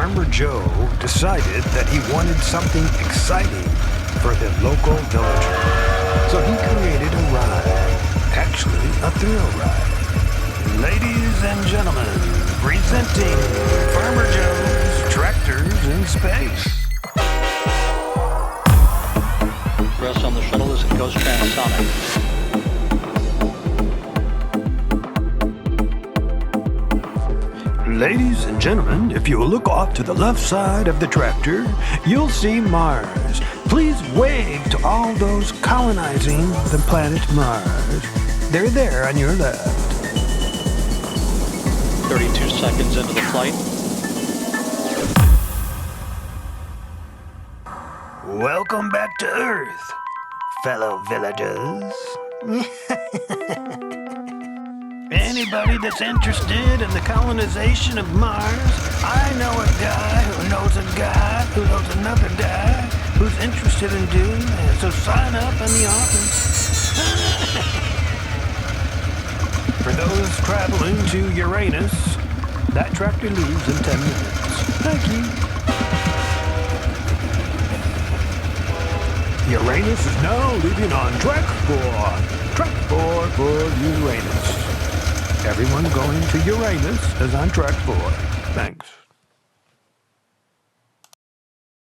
Farmer Joe decided that he wanted something exciting for the local villager. So he created a ride, actually a thrill ride. Ladies and gentlemen, presenting Farmer Joe's Tractors in Space. Press on the shuttle as it goes transonic. Ladies and gentlemen, if you look off to the left side of the tractor, you'll see Mars. Please wave to all those colonizing the planet Mars. They're there on your left. 32 seconds into the flight. Welcome back to Earth, fellow villagers. Anybody that's interested in the colonization of Mars, I know a guy who knows a guy who knows another guy who's interested in doing that. So sign up in the office. For those traveling to Uranus, that tractor leaves in 10 minutes. Thank you. Uranus is now leaving on track 4 for Uranus. Everyone going to Uranus is on track 4. Thanks.